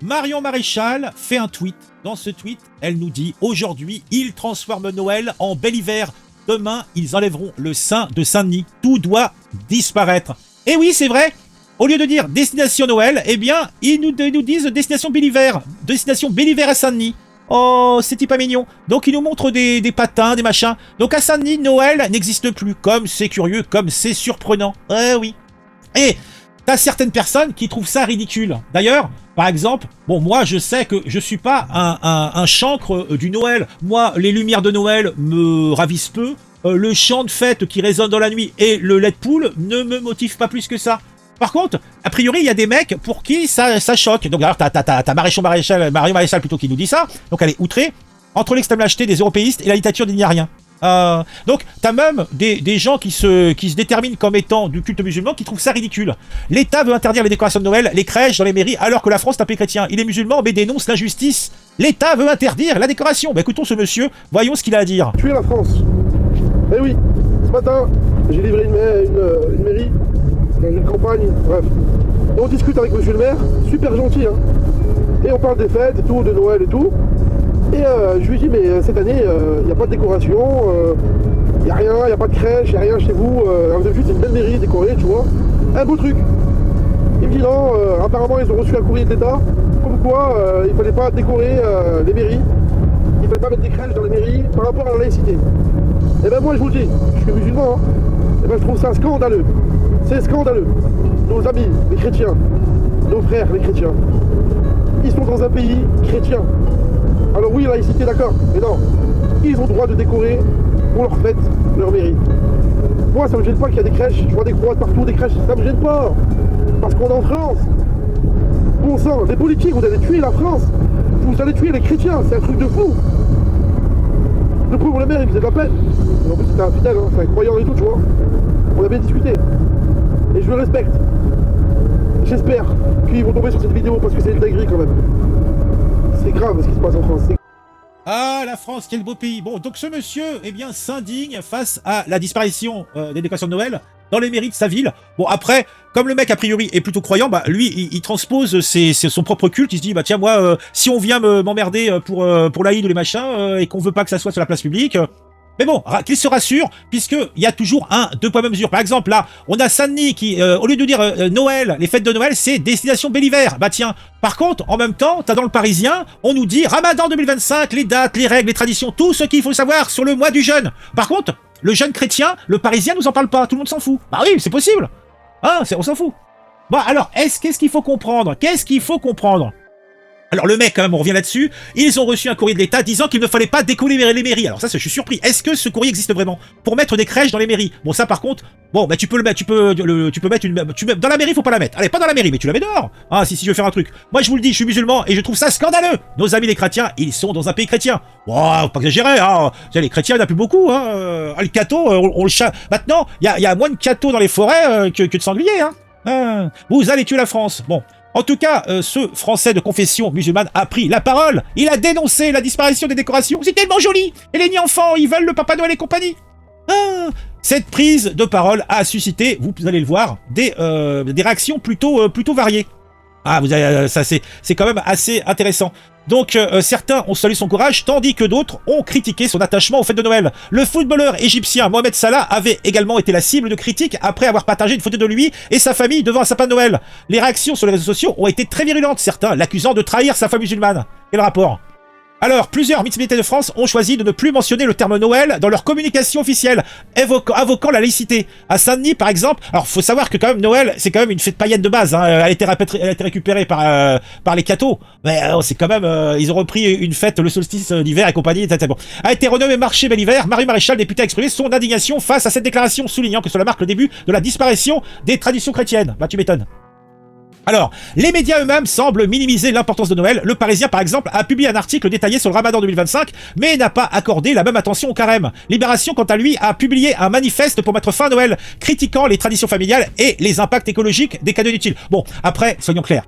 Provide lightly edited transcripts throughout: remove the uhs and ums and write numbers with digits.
Marion Maréchal fait un tweet. Dans ce tweet, elle nous dit « Aujourd'hui, ils transforment Noël en bel hiver. Demain, ils enlèveront le Saint de Saint-Denis. Tout doit disparaître. » Et oui, c'est vrai. Au lieu de dire « Destination Noël », eh bien, ils nous disent « Destination bel hiver ». Destination bel hiver à Saint-Denis. Oh, c'est pas mignon. Donc, ils nous montrent des patins, des machins. Donc, à Saint-Denis, Noël n'existe plus. Comme c'est curieux, comme c'est surprenant. Oui. Et t'as certaines personnes qui trouvent ça ridicule. D'ailleurs, par exemple, bon, moi, je sais que je suis pas un chancre du Noël. Moi, les lumières de Noël me ravissent peu. Le chant de fête qui résonne dans la nuit et le lait de poule ne me motivent pas plus que ça. Par contre, a priori, il y a des mecs pour qui ça choque. Donc, d'ailleurs, t'as Marion Maréchal plutôt qui nous dit ça. Donc, elle est outrée. Entre l'extrême lâcheté des européistes et la dictature d'il n'y a rien. Donc, t'as même des gens qui se déterminent comme étant du culte musulman qui trouvent ça ridicule. L'État veut interdire les décorations de Noël, les crèches dans les mairies, alors que la France est un pays chrétien. Il est musulman, mais dénonce l'injustice. L'État veut interdire la décoration. Bah, écoutons ce monsieur, voyons ce qu'il a à dire. Tuer la France. Eh oui, ce matin, j'ai livré une mairie dans une campagne, bref. Et on discute avec monsieur le maire, super gentil, hein. Et on parle des fêtes et tout, de Noël et tout. Et je lui dis, mais cette année, il n'y a pas de décoration, il n'y a rien, il n'y a pas de crèche, il n'y a rien chez vous. D'habitude, c'est une belle mairie décorée, tu vois. Un beau truc. Il me dit non, apparemment, ils ont reçu un courrier de l'État, comme quoi il ne fallait pas décorer les mairies. Il ne fallait pas mettre des crèches dans les mairies par rapport à la laïcité. Et ben moi, je vous le dis, je suis musulman, hein. Et ben je trouve ça scandaleux. C'est scandaleux. Nos amis, les chrétiens, nos frères, les chrétiens, ils sont dans un pays chrétien. Alors oui, laïcité, d'accord, mais non. Ils ont le droit de décorer pour leur fête, leur mairie. Moi, ça me gêne pas qu'il y a des crèches, je vois des croix partout, des crèches, ça me gêne pas. Parce qu'on est en France. Bon sang, les politiques, vous allez tuer la France. Vous allez tuer les chrétiens, c'est un truc de fou. Le pauvre le maire, il faisait de la peine. Et en plus, c'était un fidèle, hein, c'est un croyant et tout, tu vois. On a bien discuté. Et je le respecte. J'espère qu'ils vont tomber sur cette vidéo parce que c'est une dinguerie quand même. C'est grave ce qui se passe en France. Ah, la France, quel beau pays. Bon, donc ce monsieur, eh bien, s'indigne face à la disparition des décorations de Noël dans les mairies de sa ville. Bon, après, comme le mec, a priori, est plutôt croyant, bah, lui, il transpose son propre culte. Il se dit, bah, tiens, moi, si on vient m'emmerder pour l'Aïd ou les machins, et qu'on veut pas que ça soit sur la place publique... Mais bon, qu'il se rassure, puisqu'il y a toujours deux poids, deux mesures. Par exemple, là, on a Saint-Denis qui, au lieu de dire Noël, les fêtes de Noël, c'est destination bel hiver. Bah tiens, par contre, en même temps, t'as dans le Parisien, on nous dit Ramadan 2025, les dates, les règles, les traditions, tout ce qu'il faut savoir sur le mois du jeûne. Par contre, le jeûne chrétien, le Parisien nous en parle pas, tout le monde s'en fout. Bah oui, c'est possible. Hein, on s'en fout. Bon, alors, qu'est-ce qu'il faut comprendre? Qu'est-ce qu'il faut comprendre? Alors le mec, quand même, on revient là-dessus, ils ont reçu un courrier de l'État disant qu'il ne fallait pas décoller les mairies. Alors ça, je suis surpris. Est-ce que ce courrier existe vraiment? Pour mettre des crèches dans les mairies. Bon, ça par contre, bon, bah tu peux le mettre, tu peux mettre dans la mairie, faut pas la mettre. Allez, pas dans la mairie, mais tu la mets dehors. Ah, si je veux faire un truc. Moi, je vous le dis, je suis musulman et je trouve ça scandaleux. Nos amis les chrétiens, ils sont dans un pays chrétien. Wow, faut pas exagérer, hein. Les chrétiens, il n'y en a plus beaucoup, hein. Le cateau, on le chat. Maintenant, il y a moins de cateaux dans les forêts que de sangliers, hein. Vous allez tuer la France. Bon. En tout cas, ce Français de confession musulmane a pris la parole. Il a dénoncé la disparition des décorations. C'est tellement joli. Et les nids-enfants, ils veulent le Papa Noël et compagnie. Cette prise de parole a suscité, vous allez le voir, des réactions plutôt variées. Ah, ça c'est quand même assez intéressant. Donc certains ont salué son courage, tandis que d'autres ont critiqué son attachement aux fêtes de Noël. Le footballeur égyptien Mohamed Salah avait également été la cible de critiques après avoir partagé une photo de lui et sa famille devant un sapin de Noël. Les réactions sur les réseaux sociaux ont été très virulentes, certains l'accusant de trahir sa foi musulmane. Quel rapport? Alors, plusieurs municipalités de France ont choisi de ne plus mentionner le terme Noël dans leur communication officielle, invoquant la laïcité. À Saint-Denis, par exemple, alors faut savoir que quand même Noël, c'est quand même une fête païenne de base. Hein. Elle a été récupérée par les cathos, mais c'est quand même, ils ont repris une fête le solstice d'hiver et compagnie. Etc. Bon. A été renommé marché bel hiver. Marion Maréchal, députée, a exprimé son indignation face à cette déclaration, soulignant que cela marque le début de la disparition des traditions chrétiennes. Bah tu m'étonnes. Alors, les médias eux-mêmes semblent minimiser l'importance de Noël. Le Parisien, par exemple, a publié un article détaillé sur le Ramadan 2025, mais n'a pas accordé la même attention au carême. Libération, quant à lui, a publié un manifeste pour mettre fin à Noël, critiquant les traditions familiales et les impacts écologiques des cadeaux inutiles. Bon, après, soyons clairs.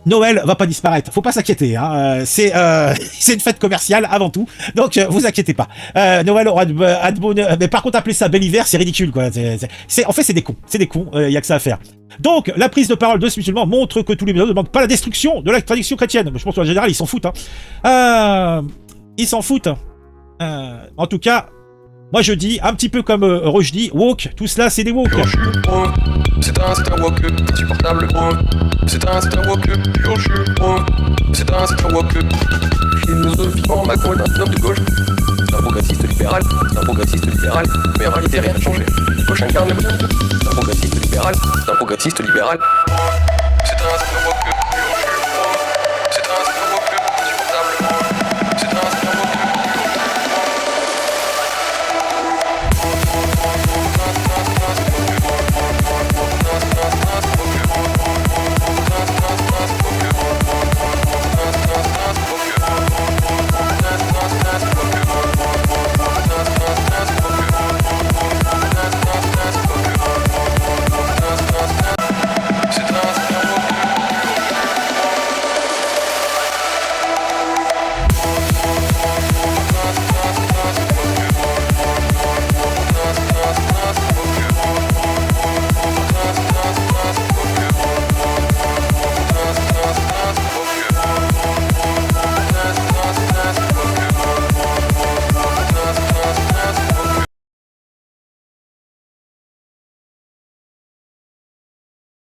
Noël va pas disparaître, faut pas s'inquiéter, hein. C'est une fête commerciale avant tout, donc vous inquiétez pas. Noël aura de bonheur, mais par contre appeler ça bel hiver, c'est ridicule quoi. En fait c'est des cons, y a que ça à faire. Donc la prise de parole de ce musulman montre que tous les musulmans ne demandent pas la destruction de la tradition chrétienne. Je pense qu'en général ils s'en foutent. Ils s'en foutent. En tout cas, moi je dis un petit peu comme Rochdi, woke, tout cela c'est des woke. C'est un woke insupportable. C'est un woke pur jus. C'est un woke philosophiquement Macron est un homme de gauche. C'est un progressiste libéral. C'est un progressiste libéral. Mais en réalité rien n'a changé. Gauche incarne le c'est un progressiste libéral. C'est un progressiste libéral.